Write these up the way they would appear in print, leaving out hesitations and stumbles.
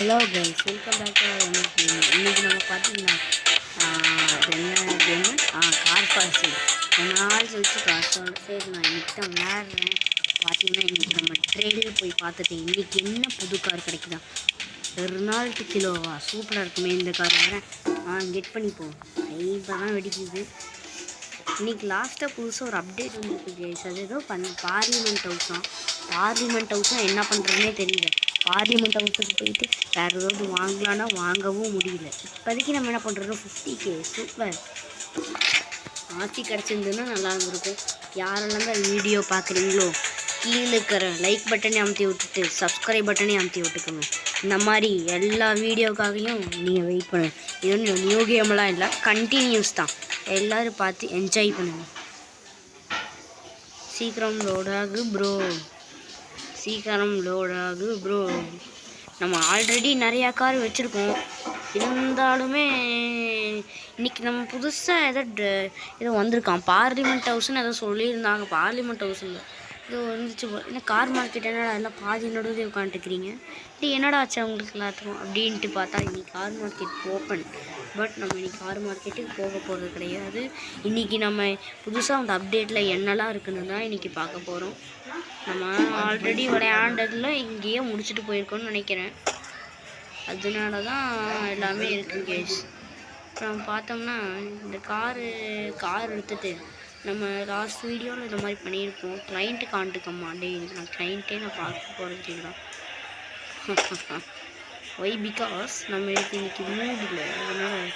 Hello guys, welcome back to இன்னைக்கு நம்ம பார்த்தீங்கன்னா அது என்ன கேமு கார் ஃபால்ஸு. ரொம்ப நாள் கழிச்சு கார் ஃபால்ஸ். சரி, நான் இன்னைக்கு தான் விளையாடுறேன். பார்த்தீங்கன்னா இன்றைக்கி நம்ம ட்ரெயிலில் போய் பார்த்துட்டு இன்றைக்கி என்ன புது கார் கிடைக்குதா. ரெனால்ட் கிலோவா, சூப்பராக இருக்குமே இந்த கார். வேறு கெட் பண்ணிப்போம். இப்போ தான் வெடிக்குது. இன்றைக்கி லாஸ்ட்டாக புதுசாக ஒரு அப்டேட் வந்துருக்கு கைஸ். அது ஏதோ பார்லிமெண்ட் ஹவுஸாக என்ன பண்ணுறதுனே தெரியல. பார்லிமெண்ட் ஹவுஸுக்கு போயிட்டு வேறு ஏதாவது வாங்கலான்னா வாங்கவும் முடியல. இப்போதைக்கு நம்ம என்ன பண்ணுறோம், 50K சூப்பர் ஆட்சி கிடச்சிருந்துன்னா நல்லா இருந்திருக்கும். யாரெல்லாம் தான் வீடியோ பார்க்குறீங்களோ கீழே இருக்கிற லைக் பட்டனே அமுத்தி விட்டுட்டு சப்ஸ்கிரைப் பட்டனே அமுத்தி விட்டுக்கோங்க. இந்த மாதிரி எல்லா வீடியோக்காகவும் நீங்கள் வெயிட் பண்ணுங்கள். இது ஒன்றும் நியூ கேம்லாம் இல்லை, கண்டினியூஸ் தான். எல்லோரும் பார்த்து என்ஜாய் பண்ணுங்கள். சீக்கிரம் லோடாகு ப்ரோ, சீக்கிரம் லோடாகு ப்ரோ. நம்ம ஆல்ரெடி நிறையா கார் வச்சுருக்கோம். இருந்தாலுமே இன்றைக்கி நம்ம புதுசாக ஏதோ வந்திருக்கான் பார்லிமெண்ட் ஹவுஸ்ன்னு ஏதோ சொல்லியிருந்தாங்க. பார்லிமெண்ட் ஹவுஸில் ஏதோ வந்துச்சு. என்ன கார் மார்க்கெட் என்னடா எல்லாம் பாதி நடுவே உட்காந்துருக்கிறீங்க, இது என்னடா ஆச்சு அவங்களுக்கு எல்லாத்துக்கும் அப்படின்ட்டு பார்த்தா இன்றைக்கி கார் மார்க்கெட் ஓப்பன். பட் நம்ம இன்றைக்கி கார் மார்க்கெட்டுக்கு போக போகிறது கிடையாது. இன்றைக்கி நம்ம புதுசாக அந்த அப்டேட்டில் என்னெல்லாம் இருக்குன்னு தான் இன்றைக்கி பார்க்க போகிறோம். நம்ம ஆல்ரெடி விளையாண்டதில் இங்கேயே முடிச்சுட்டு போயிருக்கோன்னு நினைக்கிறேன். அதனால தான் எல்லாமே இருக்குது கேஸ். இப்போ நம்ம பார்த்தோம்னா இந்த கார் எடுத்துகிட்டு நம்ம லாஸ்ட் வீடியோவில் இந்த மாதிரி பண்ணியிருப்போம். கிளைண்ட்டு காண்டுக்கம்மா டே, நான் கிளைண்ட்டே நான் பார்க்க போகிறது தான். ஒய் பிகாஸ் நம்ம இன்றைக்கி மூட் இல்லை. அதனால்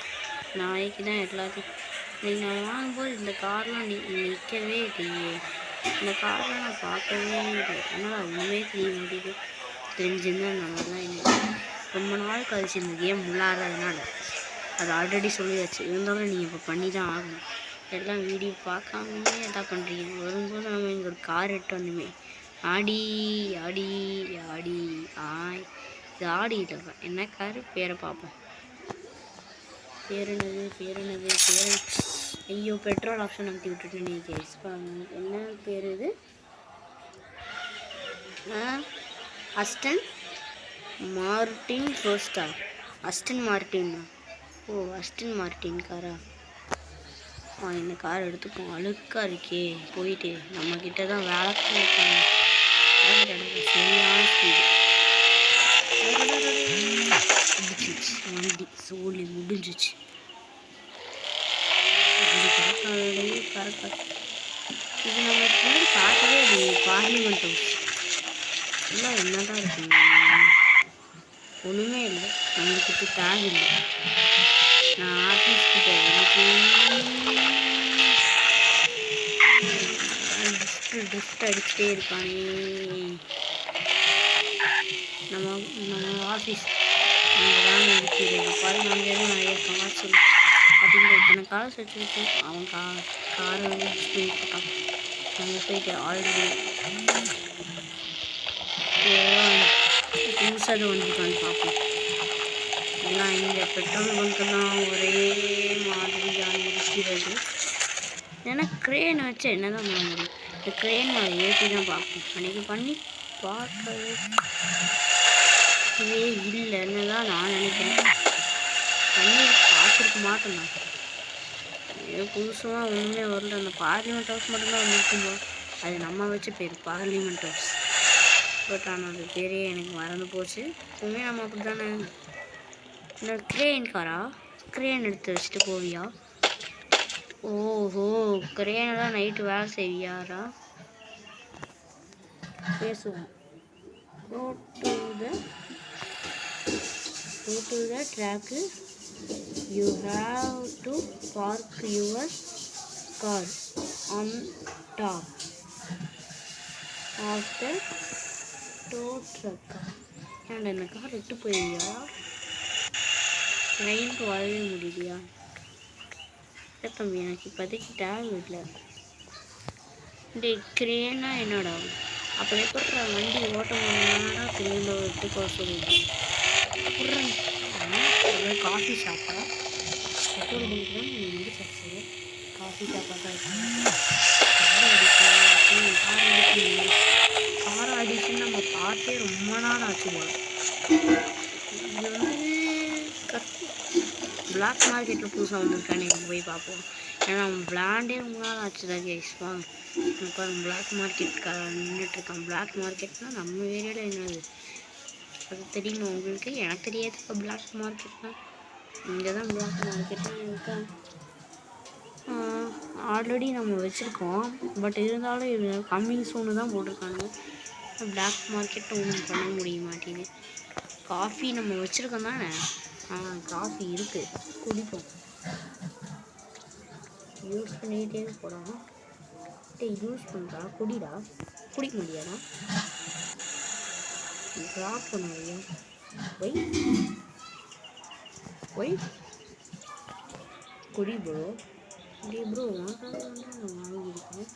நாளைக்கு தான் எல்லாத்தையும் நான் வாங்கும்போது இந்த கார்லாம் நிற்கவே இல்லையே. இந்த கார்லாம் நான் பார்க்கவே இல்லை. அதனால் ஒன்றுமே தெரிய மாட்டேங்குது. தெரிஞ்சிருந்தால் நல்லா தான் இல்லை. ரொம்ப நாள் கழிச்சு இந்த கேம் விளாட்றதுனால அது ஆல்ரெடி சொல்லியாச்சு. இருந்தாலும் நீங்கள் இப்போ பண்ணி தான் ஆகணும். எல்லாம் வீடியோ பார்க்காமே எல்லாம் பண்ணுறீங்க. வரும்போது நம்ம இங்கே ஒரு கார் எடுத்து வந்தோமே, ஆடி ஆடி ஆடி இது ஆடி இல்லை, என்ன காரு பேரை பார்ப்போம். பேர் என்னது ஐயோ, பெட்ரோல் ஆப்ஷன் அமுத்தி விட்டுட்டு நீ கேஸ். என்ன பேர் இது? அஸ்டன் மார்டின் ரோஸ்டா, அஸ்டன் மார்டின். ஓ, அஸ்டன் மார்டின் காரா. இந்த கார் எடுத்துப்போம். அழுக்காக இருக்கே, போயிட்டு நம்மக்கிட்ட தான் வேலை செய்வாங்க. சரியான ஸ்பீடு முடிச்சிச்சு. வண்டி சோழி முடிஞ்சிச்சு. கரெக்டாக இது நம்ம முன்னாடி பார்க்கவே இல்லையே. பார்லிமெண்ட் ஹவுஸ் எல்லாம் என்ன தான் இருக்குங்க, ஒன்றுமே இல்லை. நம்மளுக்கு டேக் இல்லை. நான் ஆஃபீஸ்க்கு போவேன். ட்ரிஃப்ட் அடிச்சுட்டே இருக்கானே நம்ம ஆஃபீஸ். அங்கே தான் இருக்குது பாருங்க. அங்கே எதுவும் நிறைய காசு பார்த்தீங்கன்னா இத்தனை காசு வச்சுருக்கோம். அவன் காரை வந்து போயிட்டான். அங்கே போயிட்டு ஆல்ரெடி புதுசாக வந்துருக்கான்னு பார்ப்போம். எல்லாம் இங்கே பெட்ரோல் பங்க்கெல்லாம் ஒரே மாதிரியாக இருக்கிறது. ஏன்னா க்ரேன் வச்சு என்ன தான் பண்ண முடியும். இந்த க்ரேன் அதை ஏற்றி தான் பார்ப்போம். அன்றைக்கி பண்ணி பார்க்கவே இல்லைன்னு தான் நான் நினைக்கிறேன். பண்ணி பார்த்துருக்க மாட்டேன். நான் ஏதோ புதுசாக ஒன்றுமே வரல. அந்த பார்லிமெண்ட் ஹவுஸ் மட்டும்தான் வந்துருக்கும்போது அது நம்ம வச்ச பேர் பார்லிமெண்ட் ஹவுஸ். பட் ஆனால் அது பேரே எனக்கு மறந்து போச்சு. எப்பவுமே நம்ம அப்படி தானே. இந்த க்ரேன் காரா, க்ரேன் எடுத்து வச்சுட்டு போவியா? ஓஹோ, க்ரேனெல்லாம் நைட்டு வேலை செய்வியாரா? பேசுவோம். Go to the track. You have to park your car on top of the tow truck. ஏன்டா இந்த கார் விட்டு போயிடுவியா? ட்ரெயினுக்கு வரவே முடியலையா? தம்பி, எனக்கு இப்போதைக்கு டேக் இல்லை. இந்த க்ரேனா என்னடா? அப்போ எப்படி வண்டி ஓட்ட முடியாதா? க்ரேனில் விட்டு போக சொல்லுவேன். காஃபி ஷாப்பா, பெட்ரோல் பங்க்லாம் முடிச்சாச்சு. காஃபி ஷாப்பாக தான் இருக்கு. கார் அடிச்சுன்னு நம்ம பார்த்தே ரொம்ப நாள் ஆச்சு போல. பிளாக் மார்க்கெட்டில் புதுசாக வந்திருக்கானே போய் பார்ப்போம். ஏன்னா நம்ம விளாண்டே ரொம்ப நாள் ஆச்சு தான் கைஸ். வாங்க இப்போ பிளாக் மார்க்கெட் நின்றுட்டுருக்கான். பிளாக் மார்க்கெட்னால் நம்ம ஏரியாவில் என்னது அது தெரியுமா உங்களுக்கு? எனக்கு தெரியாது இப்போ பிளாக் மார்க்கெட்னால். இங்கே தான் பிளாக் மார்க்கெட்லாம் இருக்கேன். ஆல்ரெடி நம்ம வச்சுருக்கோம், பட் இருந்தாலும் இது கம்மிங் சூனு தான் போட்டிருக்காங்க. பிளாக் மார்க்கெட் ஒன்றும் பண்ண முடிய மாட்டேங்குது. காஃபி நம்ம வச்சுருக்கோம் தானே? காஃபி இருக்குது, குடிப்போம். யூஸ் பண்ணிகிட்டே போடாமல் யூஸ் பண்ணுறா, குடிடா. குடிக்க முடியாதா? ட்ராப் பண்ணுவியா? ஒய் குடி ப்ரோ. ப்ரோ உனக்காக வந்து நான் வாங்கியிருக்கேன்.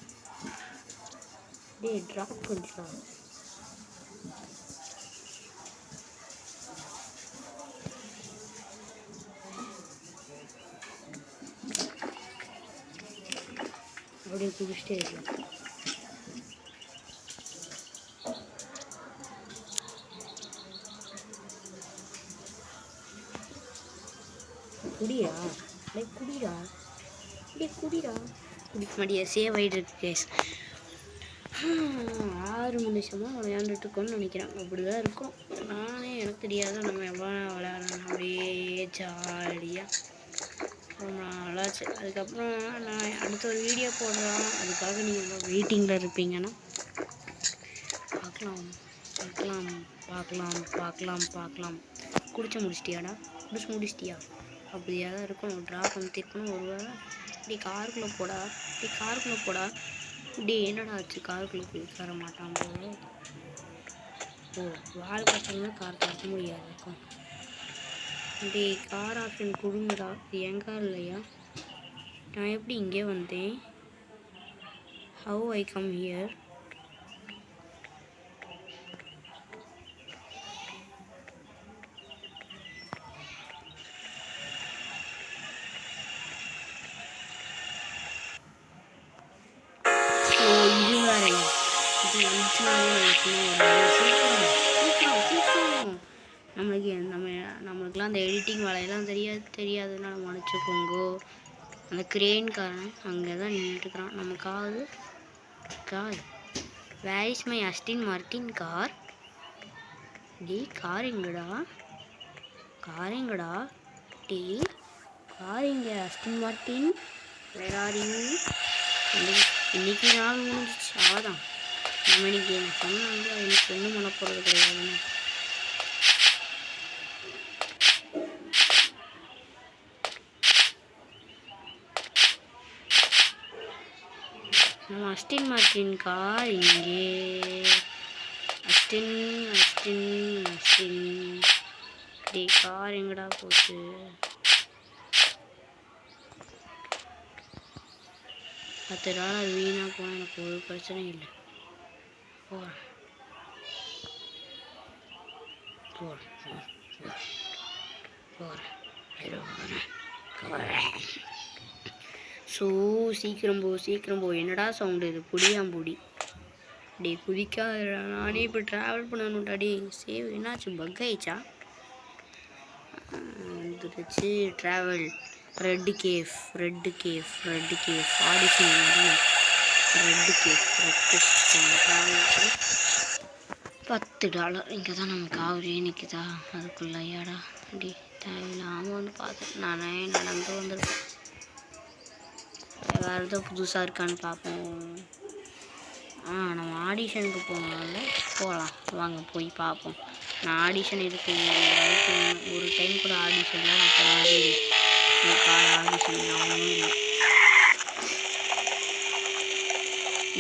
ட்ராப் பண்ணுறா. அப்படியே குடிச்சிட்டே இருக்கலாம். குடிடா, குடிடா, குடிடா. குடிக்க மாட்டியா? சேவ் ஆகிட்டு இருக்கு கேஸ். 6 நிமிஷமாக விளையாண்டுட்டுருக்கோன்னு நினைக்கிறேன். அப்படி தான் இருக்கும். நானே எனக்கு தெரியாத நம்ம எவ்வளோ விளையாடணும் அப்படியே ஜாலியாக ரொம்ப நல்லாச்சு. அதுக்கப்புறம் நான் அடுத்த ஒரு வீடியோ போடுறேன். அதுக்காக நீங்கள் வெயிட்டிங்கில் இருப்பீங்கன்னா பார்க்கலாம். முடிச்சிட்டியாடா? முடிச்சிட்டியா? அப்படியா தான் இருக்கணும். ட்ராப் பண்ணிருக்கணும். ஒரு வேளை காருக்குள்ளே போடா. என்னடா ஆச்சு? காருக்குள்ளே போய் உட்கார மாட்டான் போல. வால் கட்டணும்னா கார் தட்ட முடியாது இருக்கும். கார் ஆப்ஷன் கொடுங்கடா. இது என் கார் இல்லையா? நான் எப்படி இங்கே வந்தேன்? How I come here? நம்மளுக்குலாம் அந்த எடிட்டிங் வேலையெல்லாம் தெரியாதுன்னா மன்னிச்சுக்கோங்கோ. அந்த கிரேன்காரன் அங்கே தான் நின்றுட்டுருக்குறான். நம்ம car where is my Aston Martin car? Car எங்கடா? கார் இங்கே Aston Martin where are you? இன்னைக்கு நாள் முடிஞ்சிச்சு. அவ்வளோதான். நம்ம இன்னைக்கு எனக்கு சொன்னாங்க, எனக்கு ஒன்றும் பண்ண போகிறது கிடையாதுன்னு. நம்ம அஸ்டின் மார்டின் கார் இங்கே. அஸ்டின் கார் எங்கடா போச்சு? $10 வீணாக போனால் எனக்கு ஒரு பிரச்சனையும் இல்லை. போகிறேன். சீக்கிரம் போ. என்னடா சவுண்டு இது? புடியாம்புடி. குதிக்காத. நானே இப்போ ட்ராவல் பண்ணணும்டா. சேவ் என்னாச்சு? பக் ஆயிடுச்சா? வந்துடுச்சு. Travel red cafe audition. Red cafe $10. இங்கே தான் நம்ம காவரி நிற்குதா? அதுக்குள்ளையாடா தேவையில்லாமல் வந்து பார்த்தேன். நானே நடந்து வந்துருக்கேன். வேறு எதாவது புதுசாக இருக்கான்னு பார்ப்போம். நம்ம ஆடிஷனுக்கு போகலாம். வாங்க போய் பார்ப்போம். நான் ஆடிஷன் இருக்கு ஒரு டைம் கூட ஆடிஷன்லாம் நான் போனதே இல்லை. ஆடிஷன் ஆகணும் இல்லை.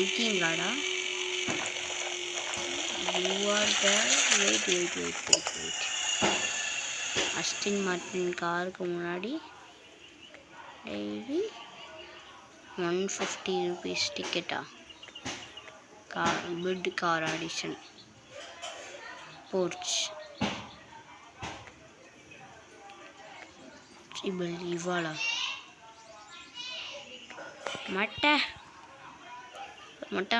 இருக்கீங்களாடா? வெயிட். அஸ்டின் மார்டின் காருக்கு முன்னாடி டெய்லி $150 டிக்கெட்டா? பிட் கார் ஆடிஷன் போர்ச் இவாளா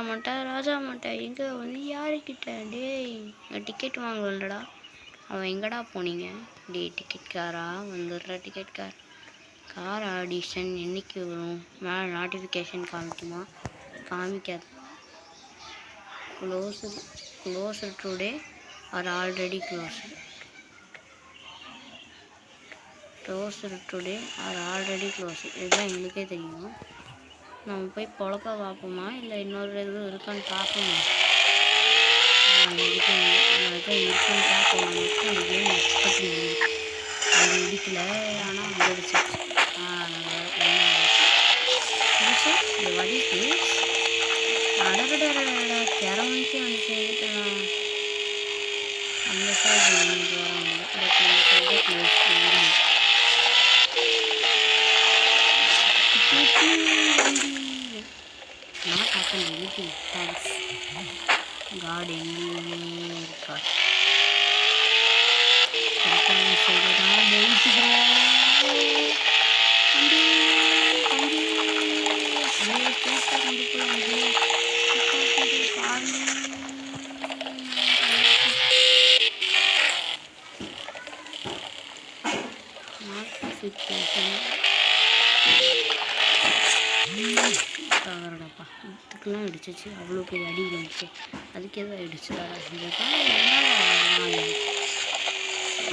மட்டை ராஜா மட்டை எங்கே வந்து யாருக்கிட்ட? டிக்கெட் வாங்கலடா. அவன் எங்கடா போனீங்க? டிக்கெட் காரா? வந்துடுற டிக்கெட் கார். கார் ஆடிஷன் என்னைக்கு வரும்? மேலே நோட்டிஃபிகேஷன் காமிக்குமா? காமிக்காது. Closed today are already closed. Today are already closed. இதுதான் எங்களுக்கே தெரியும். நம்ம போய் பொழப்ப பார்ப்போமா இல்லை இன்னொரு எதுவும் இருக்கான்னு பார்ப்போமா? இருக்கான்னு பார்ப்போம். நமக்கு அந்த கேம் எக்ஸ்பெக்ட் பண்ணி அது இடிக்கல, ஆனால் வந்துடுச்சு. இந்த வடிக்கு அடகடா திறமைக்கே வந்து சேர்த்துக்கலாம். அந்த சைடு நான் பார்க்கணும். Anything thanks God. எங்கேயுமே இருக்காது. தவறடாப்பா, இதுக்கெல்லாம் அடிச்சிச்சு. அவ்வளோ பெரிய அடி இருந்துச்சு, அதுக்கு எதாவது அடிச்சு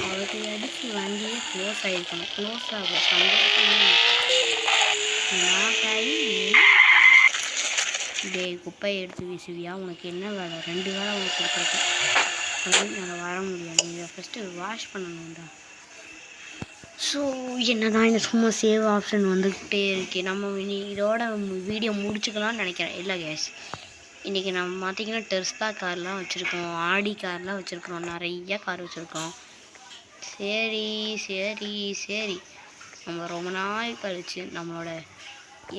அவருக்கு அடிச்சு வண்டியே க்ளோஸ் ஆகிருக்கணும். க்ளோஸ் ஆகும் சந்தோஷமாக நாட்டாகி டே குப்பையை எடுத்து வீசுவியா? உனக்கு என்ன வேலை? 2 வேலை உனக்கு கொடுத்துருக்கேன். நாங்கள் வர முடியாது. இதை ஃபஸ்ட்டு வாஷ் பண்ணணும்டா. ஸோ என்ன தான் இந்த சும்மா சேவ் ஆப்ஷன் வந்துக்கிட்டே இருக்கு. நம்ம இதோட வீடியோ முடிச்சுக்கலாம்னு நினைக்கிறேன். இல்லை கேஸ், இன்றைக்கி நம்ம பார்த்திங்கன்னா டெஸ்லா கார்லாம் வச்சுருக்கோம், ஆடி கார்லாம் வச்சுருக்குறோம், நிறைய கார் வச்சுருக்கோம். சரி நம்ம ரொம்ப நாள் கழிச்சு நம்மளோட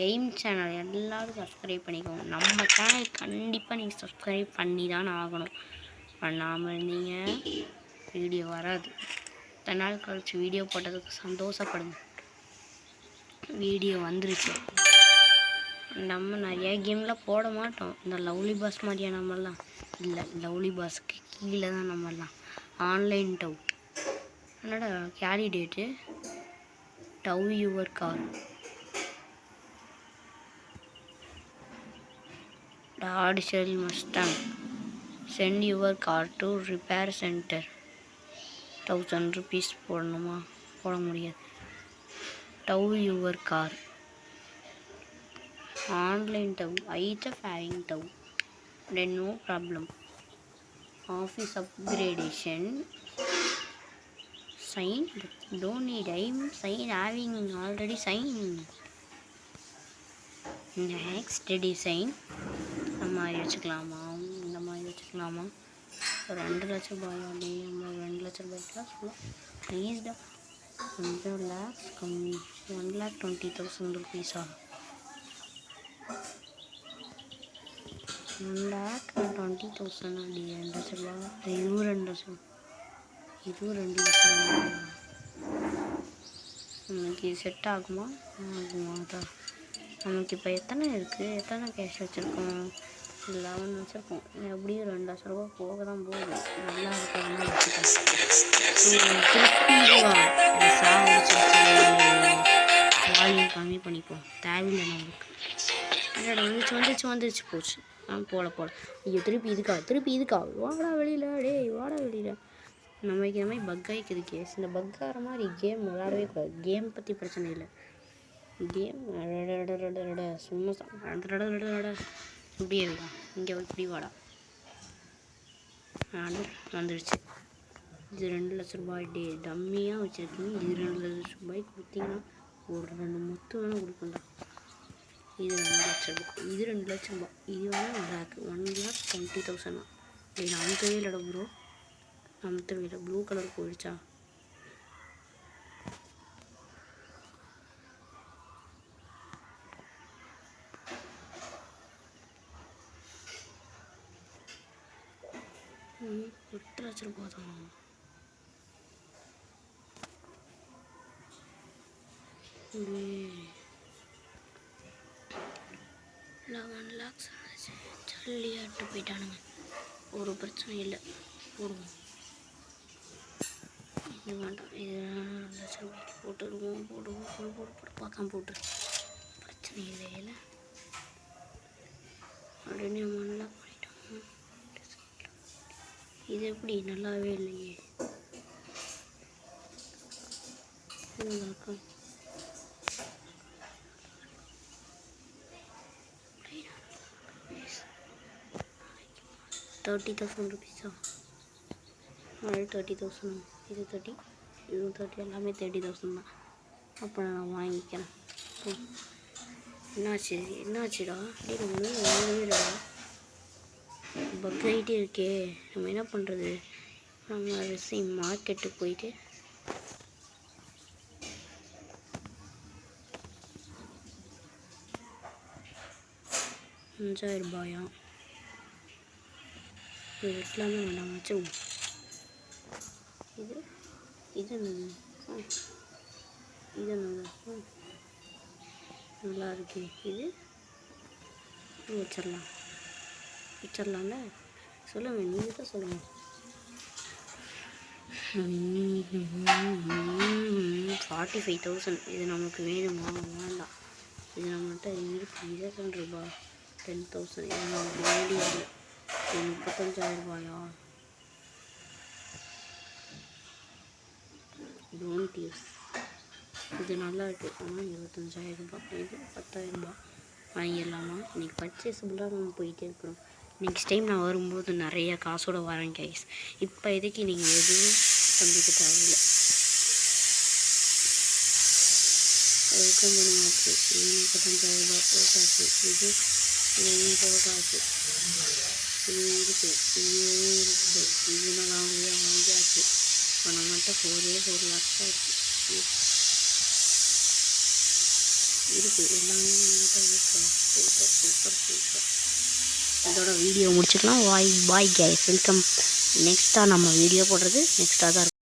எய்ம் சேனல் எல்லோரும் சப்ஸ்கிரைப் பண்ணிக்கோங்க. நம்ம சேனல் கண்டிப்பாக நீங்கள் சப்ஸ்கிரைப் பண்ணி தான் ஆகணும். பண்ணாமல் இருந்தீங்க வீடியோ வராது. இத்தனை நாள் கழிச்சு வீடியோ போட்டதுக்கு சந்தோஷப்படுங்க. வீடியோ வந்துருச்சு. நம்ம நிறையா கேம்லாம் போட மாட்டோம். இந்த லவ்லி பாஸ் மாதிரியா நம்மலாம் இல்லை. லவ்லி பாஸுக்கு கீழே தான் நம்மலாம். ஆன்லைன் டவ் என்னடா candidate tow your car. Dot shell Mustang send your car to repair centre. 1000 rupees போடணுமா? போட முடியாது. Tow your car online tow. ஐஜப் having tow then no problem. Office upgradation sign don't need. I'm having already signed. Next design இந்த மாதிரி வச்சுக்கலாமா? இந்த மாதிரி வச்சுக்கலாமா? 2 லட்ச ரூபாயா? அப்படி நம்ம 2 லட்ச ரூபாய்க்குலாம் சொல்லலாம். ப்ளீஸ்டா, கொஞ்சம் லேக்ஸ் கம்மி. 1,20,000 rupees. 1,20,000 அப்படி 2 லட்ச ரூபா. இதுவும் 2 லட்சம். இதுவும் 2 லட்சம். நமக்கு செட் ஆகுமா? அதான் நமக்கு இப்போ எத்தனை இருக்குது? எத்தனை கேஷ் வச்சுருக்கோம்? 11 வச்சுருக்கோம். எப்படியும் 2 லட்ச ரூபா போக தான் போகுது. நல்லா இருக்கிறதா வச்சுக்கோம். வால்யூம் கம்மி பண்ணிப்போம். தேவையில்லை நம்மளுக்கு. வந்துச்சு போச்சு. போல ஐயோ, திருப்பி இதுக்கா? வாடா வெளியில். வாடா வெளியில். நமக்கு இந்த மாதிரி பக் ஆகிக்குது கேஸ். இந்த பக் ஆகிற மாதிரி கேம் விளையாடவே கூடாது. கேம் பற்றி பிரச்சனை இல்லை. கேம் சும்மா இப்படியே வைடா. இங்கே இப்படி வாடா. வந்துடுச்சு. இது 2 லட்ச ரூபாய். டம்மியாக வச்சுருக்கீங்க. இது 2 லட்ச ரூபாய்க்கு கொடுத்தீங்கன்னா ஒரு 2 மொத்து வேணால் கொடுக்கண்டா. இது 2 லட்ச ரூபாய். இது 2 லட்ச ரூபாய். இது வேணால் 1,20,000. இது நமக்கு இல்லைடா ப்ரோ. நமக்கு இல்லை. ப்ளூ கலர் போயிடுச்சா? எட்டு லட்ச ரூபா தான். 11 lakhs ஜல்லியாட்டு போயிட்டானுங்க. ஒரு பிரச்சனை இல்லை. போடுவோம். இது வேண்டாம். இது லட்சம் போட்டுருவோம். போட்டு பார்க்காம போட்டுரு, பிரச்சனை இல்லை. உடனே நம்ம நல்லா பண்ணிட்டோம். இது எப்படி நல்லாவே இல்லையே. ₹30,000 30,000. இது 30, இதுவும் 30, எல்லாமே 30,000 தான். அப்போ நான் வாங்கிக்கிறேன். என்னாச்சுடா இல்லைடா, பக் ஆகிட்டே இருக்கே. நம்ம என்ன பண்ணுறது? நம்ம மார்க்கெட்டுக்கு போயிட்டு ₹5,000 இது வெட்டலாமே வேண்டாம் வச்சுருவோம். இது நல்லா இருக்கு. இது வச்சிடலாம்ல. சொல்லுங்க, நீங்கள் தான் சொல்லுங்கள். 45,000. இது நமக்கு வேணுமா? வேண்டாம். இது நம்மகிட்ட இருக்கு. ₹2,000 10,000. இது நமக்கு வேண்டியது. ₹35,000. Don't use. இது நல்லா இருக்குது. ஆனால் ₹25,000. இது ₹10,000 வாங்கிடலாமா? இன்றைக்கி பர்ச்சேஸபுளாக நம்ம போயிட்டே இருக்கிறோம். நெக்ஸ்ட் டைம் நான் வரும்போது நிறைய காசோடு வரேன் கைஸ். இப்போ இதுக்கு நீங்கள் எதுவும் சந்திக்க தேவையில்லை. வெல்கம் பண்ணியாச்சு. இது ₹35,000 போட்டாச்சு. இது போட்டாச்சு. இது இருக்குது. இது நான் வாங்கியாச்சு. இப்போ நம்மகிட்ட 4 lakhs இருக்குது. எல்லாமே நம்மகிட்ட இருக்குது. சூப்பர். இதோட வீடியோ முடிச்சுக்கலாம். Bye guys. வெல்கம். நெக்ஸ்ட்டாக நம்ம வீடியோ போடுறது நெக்ஸ்ட்டாக தான் இருக்கும்.